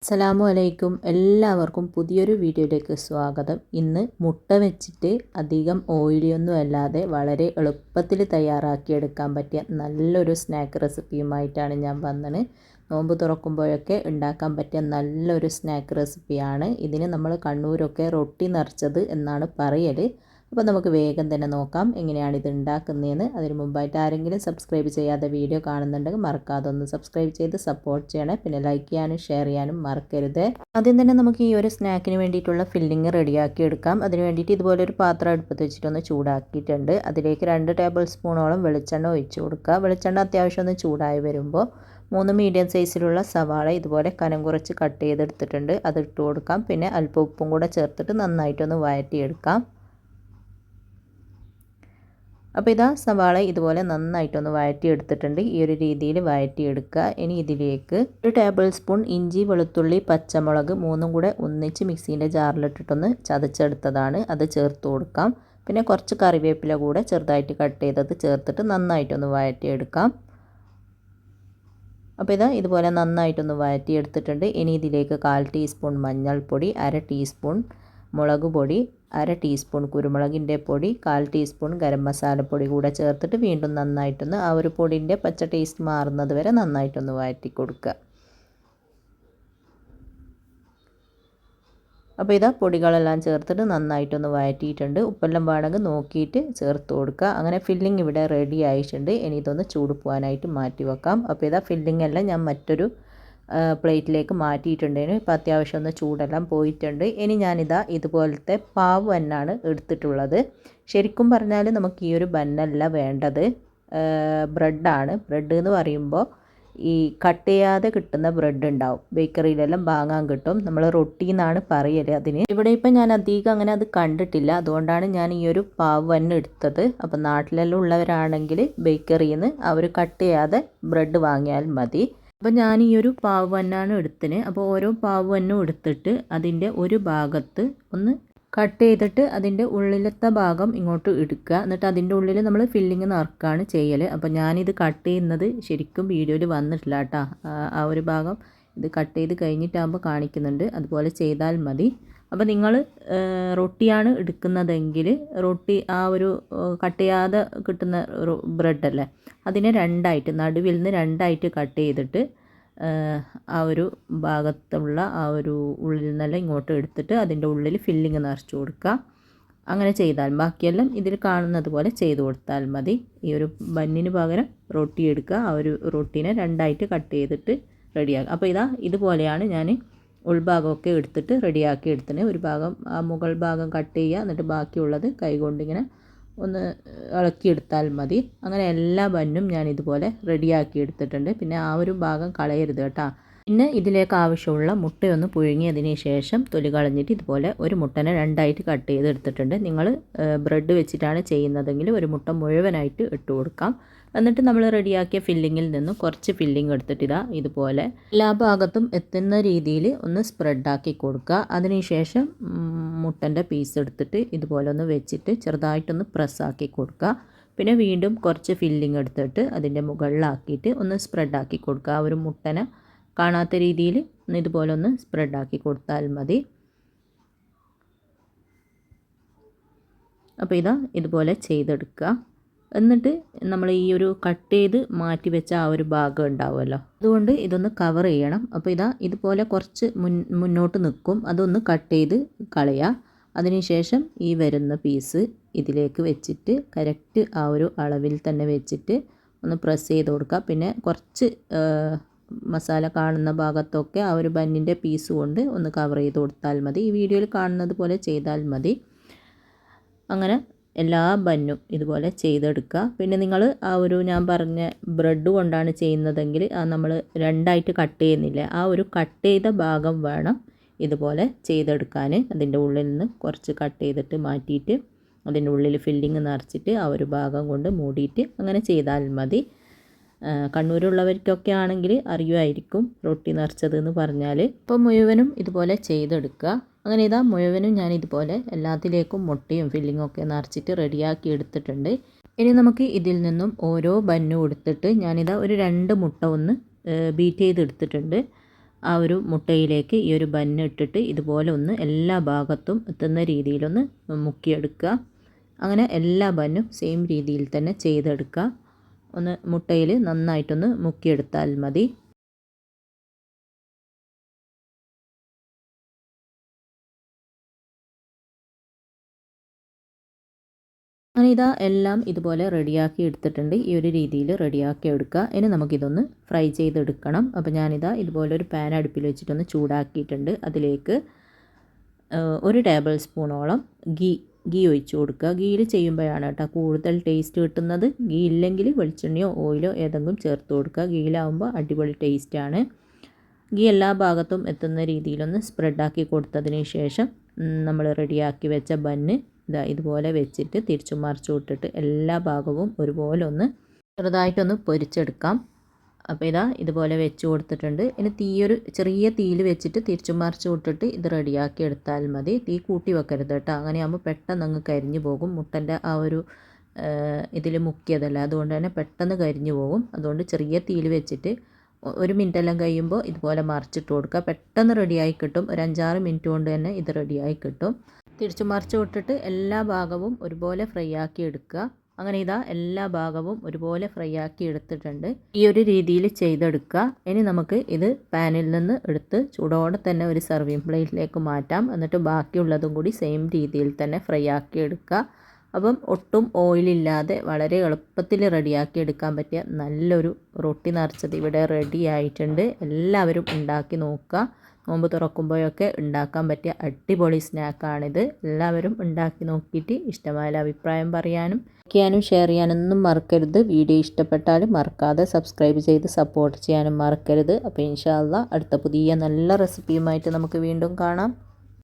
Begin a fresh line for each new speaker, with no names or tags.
അസ്സലാമു അലൈക്കും. എല്ലാവർക്കും പുതിയൊരു വീഡിയോയിലേക്ക് സ്വാഗതം. ഇന്ന് മുട്ട വെച്ചിട്ട് അധികം ഓയിലിയൊന്നും അല്ലാതെ വളരെ എളുപ്പത്തിൽ തയ്യാറാക്കിയെടുക്കാൻ പറ്റിയ നല്ലൊരു സ്നാക്ക് റെസിപ്പിയുമായിട്ടാണ് ഞാൻ വന്നത്. നോമ്പ് തുറക്കുമ്പോഴൊക്കെ ഉണ്ടാക്കാൻ പറ്റിയ നല്ലൊരു സ്നാക്ക് റെസിപ്പിയാണ്. ഇതിന് നമ്മൾ കണ്ണൂരൊക്കെ റൊട്ടി നിറച്ചത് എന്നാണ് പറയൽ. അപ്പോൾ നമുക്ക് വേഗം തന്നെ നോക്കാം എങ്ങനെയാണ് ഇത് ഉണ്ടാക്കുന്നതെന്ന്. അതിന് മുമ്പായിട്ട് ആരെങ്കിലും സബ്സ്ക്രൈബ് ചെയ്യാതെ വീഡിയോ കാണുന്നുണ്ടെങ്കിൽ മറക്കാതെ ഒന്ന് സബ്സ്ക്രൈബ് ചെയ്ത് സപ്പോർട്ട് ചെയ്യണേ. പിന്നെ ലൈക്ക് ചെയ്യാനും ഷെയർ ചെയ്യാനും മറക്കരുത്. ആദ്യം തന്നെ നമുക്ക് ഈ ഒരു സ്നാക്കിന് വേണ്ടിയിട്ടുള്ള ഫില്ലിങ് റെഡിയാക്കി എടുക്കാം. അതിന് വേണ്ടിയിട്ട് ഇതുപോലെ ഒരു പാത്രം അടുപ്പത്ത് വെച്ചിട്ടൊന്ന് ചൂടാക്കിയിട്ടുണ്ട്. അതിലേക്ക് 2 ടേബിൾ സ്പൂണോളം വെളിച്ചെണ്ണ ഒഴിച്ച് കൊടുക്കുക. വെളിച്ചെണ്ണ അത്യാവശ്യം ഒന്ന് ചൂടായി വരുമ്പോൾ 3 മീഡിയം സൈസിലുള്ള സവാള ഇതുപോലെ കനം കുറച്ച് കട്ട് ചെയ്തെടുത്തിട്ടുണ്ട്. അത് ഇട്ട് കൊടുക്കാം. പിന്നെ അല്പം ഉപ്പും കൂടെ ചേർത്തിട്ട് നന്നായിട്ടൊന്ന് വഴറ്റിയെടുക്കാം. അപ്പോൾ ഇതാ സവാള ഇതുപോലെ നന്നായിട്ടൊന്ന് വഴറ്റിയെടുത്തിട്ടുണ്ട്. ഈ ഒരു രീതിയിൽ വഴറ്റിയെടുക്കുക. ഇനി ഇതിലേക്ക് 1 ടേബിൾ സ്പൂൺ ഇഞ്ചി, വെളുത്തുള്ളി, പച്ചമുളക് 3ഉം കൂടെ ഒന്നിച്ച് മിക്സീൻ്റെ ജാറിലിട്ടിട്ടൊന്ന് ചതച്ചെടുത്തതാണ്. അത് ചേർത്ത് കൊടുക്കാം. പിന്നെ കുറച്ച് കറിവേപ്പില കൂടെ ചെറുതായിട്ട് കട്ട് ചെയ്തത് ചേർത്തിട്ട് നന്നായിട്ടൊന്ന് വഴറ്റിയെടുക്കാം. അപ്പോൾ ഇതാ ഇതുപോലെ നന്നായിട്ടൊന്ന് വഴറ്റിയെടുത്തിട്ടുണ്ട്. ഇനി ഇതിലേക്ക് 1/4 ടീസ്പൂൺ മഞ്ഞൾപ്പൊടി, 1/2 ടീസ്പൂൺ മുളക് പൊടി, 1/2 ടീസ്പൂൺ കുരുമുളകിൻ്റെ പൊടി, 1/4 ടീസ്പൂൺ ഗരം മസാലപ്പൊടി കൂടെ ചേർത്തിട്ട് വീണ്ടും നന്നായിട്ടൊന്ന് ആ ഒരു പൊടിൻ്റെ പച്ച ടേസ്റ്റ് മാറുന്നത് വരെ നന്നായിട്ടൊന്ന് വഴറ്റി കൊടുക്കുക. അപ്പോൾ ഇതാ പൊടികളെല്ലാം ചേർത്തിട്ട് നന്നായിട്ടൊന്ന് വഴറ്റിയിട്ടുണ്ട്. ഉപ്പെല്ലാം വേണമെങ്കിൽ നോക്കിയിട്ട് ചേർത്ത് കൊടുക്കുക. അങ്ങനെ ഫില്ലിംഗ് ഇവിടെ റെഡി ആയിട്ടുണ്ട്. ഇനി ഇതൊന്ന് ചൂട് പോകാനായിട്ട് മാറ്റി വെക്കാം. അപ്പോൾ ഇതാ ഫില്ലിംഗ് എല്ലാം ഞാൻ മറ്റൊരു പ്ലേറ്റിലേക്ക് മാറ്റിയിട്ടുണ്ടേനു. ഇപ്പോൾ അത്യാവശ്യം ഒന്ന് ചൂടെല്ലാം പോയിട്ടുണ്ട്. ഇനി ഞാനിതാ ഇതുപോലത്തെ പാവ് ബന്നാണ് എടുത്തിട്ടുള്ളത്. ശരിക്കും പറഞ്ഞാൽ നമുക്ക് ഈ ഒരു ബന്നല്ല വേണ്ടത്, ബ്രെഡാണ്. ബ്രെഡ് എന്ന് പറയുമ്പോൾ ഈ കട്ട് ചെയ്യാതെ കിട്ടുന്ന ബ്രെഡ് ഉണ്ടാവും, ബേക്കറിയിലെല്ലാം വാങ്ങാൻ കിട്ടും. നമ്മൾ റൊട്ടി എന്നാണ് പറയൽ അതിന്. ഇവിടെ ഇപ്പം ഞാൻ അധികം അങ്ങനെ അത് കണ്ടിട്ടില്ല, അതുകൊണ്ടാണ് ഞാൻ ഈ ഒരു പാവ് ബന്ന് എടുത്തത്. അപ്പം നാട്ടിലെല്ലാം ഉള്ളവരാണെങ്കിൽ ബേക്കറിയിൽ നിന്ന് അവർ കട്ട് ചെയ്യാതെ ബ്രെഡ് വാങ്ങിയാൽ മതി. അപ്പോൾ ഞാൻ ഈ ഒരു പാവ് ബന്നാണ് എടുത്തത്. അപ്പോൾ ഓരോ പാവ് ബന്നും എടുത്തിട്ട് അതിൻ്റെ ഒരു ഭാഗത്ത് ഒന്ന് കട്ട് ചെയ്തിട്ട് അതിൻ്റെ ഉള്ളിലത്തെ ഭാഗം ഇങ്ങോട്ട് എടുക്കുക. എന്നിട്ട് അതിൻ്റെ ഉള്ളിൽ നമ്മൾ ഫില്ലിങ് നിറക്കുകയാണ് ചെയ്യൽ. അപ്പോൾ ഞാനിത് കട്ട് ചെയ്യുന്നത് ശരിക്കും വീഡിയോയിൽ വന്നിട്ടില്ല കേട്ടോ. ആ ഒരു ഭാഗം ഇത് കട്ട് ചെയ്ത് കഴിഞ്ഞിട്ടാകുമ്പോൾ കാണിക്കുന്നുണ്ട്. അതുപോലെ ചെയ്താൽ മതി. അപ്പോൾ നിങ്ങൾ റൊട്ടിയാണ് എടുക്കുന്നതെങ്കിൽ റൊട്ടി ആ ഒരു കട്ട് ചെയ്യാതെ കിട്ടുന്ന ബ്രെഡല്ലേ, അതിനെ രണ്ടായിട്ട് നടുവിൽ നിന്ന് രണ്ടായിട്ട് കട്ട് ചെയ്തിട്ട് ആ ഒരു ഭാഗത്തുള്ള ആ ഒരു ഉള്ളിൽ നിന്നെല്ലാം ഇങ്ങോട്ട് എടുത്തിട്ട് അതിൻ്റെ ഉള്ളിൽ ഫില്ലിങ് നിറച്ച് കൊടുക്കുക. അങ്ങനെ ചെയ്താൽ ബാക്കിയെല്ലാം ഇതിൽ കാണുന്നത് പോലെ ചെയ്ത് കൊടുത്താൽ മതി. ഈ ഒരു ബന്നിന് പകരം റൊട്ടി എടുക്കുക. ആ ഒരു റൊട്ടീനെ രണ്ടായിട്ട് കട്ട് ചെയ്തിട്ട് റെഡിയാക്കുക. അപ്പോൾ ഇതാ ഇതുപോലെയാണ് ഞാൻ ഉൾഭാഗമൊക്കെ എടുത്തിട്ട് റെഡിയാക്കി എടുത്തിന്. ഒരു ഭാഗം ആ മുകൾ ഭാഗം കട്ട് ചെയ്യുക, എന്നിട്ട് ബാക്കിയുള്ളത് കൈകൊണ്ടിങ്ങനെ ഒന്ന് ഇളക്കിയെടുത്താൽ മതി. അങ്ങനെ എല്ലാ ബന്നും ഞാൻ ഇതുപോലെ റെഡിയാക്കി എടുത്തിട്ടുണ്ട്. പിന്നെ ആ ഒരു ഭാഗം കളയരുത് കേട്ടോ. പിന്നെ ഇതിലേക്ക് ആവശ്യമുള്ള മുട്ടയൊന്ന് പുഴുങ്ങിയതിന് ശേഷം തൊലി കളഞ്ഞിട്ട് ഇതുപോലെ ഒരു മുട്ടനെ രണ്ടായിട്ട് കട്ട് ചെയ്തെടുത്തിട്ടുണ്ട്. നിങ്ങൾ ബ്രെഡ് വെച്ചിട്ടാണ് ചെയ്യുന്നതെങ്കിൽ ഒരു മുട്ട മുഴുവനായിട്ട് ഇട്ട് കൊടുക്കാം. എന്നിട്ട് നമ്മൾ റെഡിയാക്കിയ ഫില്ലിങ്ങിൽ നിന്നും കുറച്ച് ഫില്ലിങ് എടുത്തിട്ട് ഇതുപോലെ എല്ലാ ഭാഗത്തും എത്തുന്ന രീതിയിൽ ഒന്ന് സ്പ്രെഡാക്കി കൊടുക്കുക. അതിനുശേഷം മുട്ടൻ്റെ പീസ് എടുത്തിട്ട് ഇതുപോലെ ഒന്ന് വെച്ചിട്ട് ചെറുതായിട്ടൊന്ന് പ്രസ്സാക്കി കൊടുക്കുക. പിന്നെ വീണ്ടും കുറച്ച് ഫില്ലിങ് എടുത്തിട്ട് അതിൻ്റെ മുകളിലാക്കിയിട്ട് ഒന്ന് സ്പ്രെഡാക്കി കൊടുക്കുക. ആ ഒരു മുട്ടനെ കാണാത്ത രീതിയിൽ ഇതുപോലെ ഒന്ന് സ്പ്രെഡാക്കി കൊടുത്താൽ മതി. അപ്പോൾ ഇതാ ഇതുപോലെ ചെയ്തെടുക്കുക. എന്നിട്ട് നമ്മൾ ഈ ഒരു കട്ട് ചെയ്ത് മാറ്റി വെച്ച ആ ഒരു ഭാഗം ഉണ്ടാവുമല്ലോ, അതുകൊണ്ട് ഇതൊന്ന് കവർ ചെയ്യണം. അപ്പോൾ ഇതാ ഇതുപോലെ കുറച്ച് മുന്നോട്ട് നിൽക്കും, അതൊന്ന് കട്ട് ചെയ്ത് കളയുക. അതിനുശേഷം ഈ വരുന്ന പീസ് ഇതിലേക്ക് വെച്ചിട്ട് കറക്റ്റ് ആ ഒരു അളവിൽ തന്നെ വെച്ചിട്ട് ഒന്ന് പ്രസ് ചെയ്ത് കൊടുക്കുക. പിന്നെ കുറച്ച് മസാല കാണുന്ന ഭാഗത്തൊക്കെ ആ ഒരു ബന്നിൻ്റെ പീസ് കൊണ്ട് ഒന്ന് കവർ ചെയ്ത് കൊടുത്താൽ മതി. ഈ വീഡിയോയിൽ കാണുന്നത് പോലെ ചെയ്താൽ മതി. അങ്ങനെ എല്ലാ ബന്നും ഇതുപോലെ ചെയ്തെടുക്കുക. പിന്നെ നിങ്ങൾ ആ ഒരു ഞാൻ പറഞ്ഞ ബ്രെഡ് കൊണ്ടാണ് ചെയ്യുന്നതെങ്കിൽ നമ്മൾ രണ്ടായിട്ട് കട്ട് ചെയ്യുന്നില്ല, ആ ഒരു കട്ട് ചെയ്ത ഭാഗം വേണം ഇതുപോലെ ചെയ്തെടുക്കാൻ. അതിൻ്റെ ഉള്ളിൽ നിന്ന് കുറച്ച് കട്ട് ചെയ്തിട്ട് മാറ്റിയിട്ട് അതിൻ്റെ ഉള്ളിൽ ഫില്ലിങ് നിറച്ചിട്ട് ആ ഒരു ഭാഗം കൊണ്ട് മൂടിയിട്ട് അങ്ങനെ ചെയ്താൽ മതി. കണ്ണൂരുള്ളവർക്കൊക്കെ ആണെങ്കിൽ അറിയുമായിരിക്കും റൊട്ടി നിറച്ചതെന്ന് പറഞ്ഞാൽ. അപ്പോൾ മുഴുവനും ഇതുപോലെ ചെയ്തെടുക്കുക. അങ്ങനെ ഇതാ മുഴുവനും ഞാൻ ഇതുപോലെ എല്ലാത്തിലേക്കും മുട്ടയും ഫില്ലിങ്ങും ഒക്കെ നിറച്ചിട്ട് റെഡിയാക്കി എടുത്തിട്ടുണ്ട്. ഇനി നമുക്ക് ഇതിൽ നിന്നും ഓരോ ബന്നും എടുത്തിട്ട് ഞാനിതാ ഒരു 2 മുട്ട ഒന്ന് ബീറ്റ് ചെയ്തെടുത്തിട്ടുണ്ട്. ആ ഒരു മുട്ടയിലേക്ക് ഈ ഒരു ബന്ന് ഇട്ടിട്ട് ഇതുപോലെ ഒന്ന് എല്ലാ ഭാഗത്തും എത്തുന്ന രീതിയിലൊന്ന് മുക്കിയെടുക്കുക. അങ്ങനെ എല്ലാ ബന്നും സെയിം രീതിയിൽ തന്നെ ചെയ്തെടുക്കുക. ഒന്ന് മുട്ടയിൽ നന്നായിട്ടൊന്ന് മുക്കിയെടുത്താൽ മതി. അങ്ങനെ ഇതാ എല്ലാം ഇതുപോലെ റെഡിയാക്കി എടുത്തിട്ടുണ്ട്. ഈ ഒരു രീതിയിൽ റെഡിയാക്കി എടുക്കുക. ഇനി നമുക്കിതൊന്ന് ഫ്രൈ ചെയ്തെടുക്കണം. അപ്പോൾ ഞാനിതാ ഇതുപോലെ ഒരു പാൻ അടുപ്പിൽ വെച്ചിട്ടൊന്ന് ചൂടാക്കിയിട്ടുണ്ട്. അതിലേക്ക് 1 ടേബിൾ സ്പൂണോളം ഗീ ഒഴിച്ച് കൊടുക്കുക. ഗീയിൽ ചെയ്യുമ്പോഴാണ് കേട്ടോ കൂടുതൽ ടേസ്റ്റ് കിട്ടുന്നത്. ഗീ ഇല്ലെങ്കിൽ വെളിച്ചെണ്ണയോ ഓയിലോ ഏതെങ്കിലും ചേർത്ത് കൊടുക്കുക. ഗീയിലാവുമ്പോൾ അടിപൊളി ടേസ്റ്റാണ്. ഗീ എല്ലാ ഭാഗത്തും എത്തുന്ന രീതിയിലൊന്ന് സ്പ്രെഡാക്കി കൊടുത്തതിന് ശേഷം നമ്മൾ റെഡിയാക്കി വെച്ച ബന്ന് ഇതുപോലെ വെച്ചിട്ട് തിരിച്ചും മറിച്ചും ഇട്ടിട്ട് എല്ലാ ഭാഗവും ഒരുപോലെ ഒന്ന് ചെറുതായിട്ടൊന്ന് പൊരിച്ചെടുക്കാം. അപ്പോൾ ഇതുപോലെ വെച്ച് കൊടുത്തിട്ടുണ്ട്. ഇനി തീയൊരു ചെറിയ തീയിൽ വെച്ചിട്ട് തിരിച്ചും മറിച്ചും ഇട്ടിട്ട് ഇത് റെഡിയാക്കി എടുത്താൽ മതി. തീ കൂട്ടി വെക്കരുത് കേട്ടോ. അങ്ങനെയാകുമ്പോൾ പെട്ടെന്ന് അങ്ങ് കരിഞ്ഞു പോകും. മുട്ടൻ്റെ ആ ഒരു ഇതിൽ മുക്കിയതല്ല, അതുകൊണ്ട് തന്നെ പെട്ടെന്ന് കരിഞ്ഞു പോകും. അതുകൊണ്ട് ചെറിയ തീയിൽ വെച്ചിട്ട് 1 മിനിറ്റെല്ലാം കഴിയുമ്പോൾ ഇതുപോലെ മറിച്ചിട്ട് കൊടുക്കുക. പെട്ടെന്ന് റെഡിയായി കിട്ടും. ഒരു 5-6 മിനിറ്റ് കൊണ്ട് തന്നെ ഇത് റെഡിയായി കിട്ടും. തിരിച്ചു മറിച്ച് വിട്ടിട്ട് എല്ലാ ഭാഗവും ഒരുപോലെ ഫ്രൈ ആക്കി എടുക്കുക. അങ്ങനെ എല്ലാ ഭാഗവും ഒരുപോലെ ഫ്രൈ ആക്കി എടുത്തിട്ടുണ്ട്. ഈ ഒരു രീതിയിൽ ചെയ്തെടുക്കുക. ഇനി നമുക്ക് ഇത് പാനിൽ നിന്ന് എടുത്ത് ചൂടോടെ തന്നെ ഒരു സർവിങ് പ്ലേറ്റിലേക്ക് മാറ്റാം. എന്നിട്ട് ബാക്കിയുള്ളതും കൂടി സെയിം രീതിയിൽ തന്നെ ഫ്രൈ ആക്കി എടുക്കുക. അപ്പം ഒട്ടും ഓയിലില്ലാതെ വളരെ എളുപ്പത്തിൽ റെഡിയാക്കി എടുക്കാൻ പറ്റിയ നല്ലൊരു റൊട്ടി നിറച്ചത് ഇവിടെ റെഡി ആയിട്ടുണ്ട്. എല്ലാവരും ഉണ്ടാക്കി നോക്കുക. നോമ്പ് തുറക്കുമ്പോഴൊക്കെ ഉണ്ടാക്കാൻ പറ്റിയ അടിപൊളി സ്നാക്കാണിത്. എല്ലാവരും ഉണ്ടാക്കി നോക്കിയിട്ട് ഇഷ്ടമായ അഭിപ്രായം പറയാനും ഷെയർ ചെയ്യാനൊന്നും മറക്കരുത്. വീഡിയോ ഇഷ്ടപ്പെട്ടാൽ മറക്കാതെ സബ്സ്ക്രൈബ് ചെയ്ത് സപ്പോർട്ട് ചെയ്യാനും മറക്കരുത്. അപ്പോൾ ഇൻഷാ അല്ലാഹ് അടുത്ത പുതിയ നല്ല റെസിപ്പിയുമായിട്ട് നമുക്ക് വീണ്ടും കാണാം.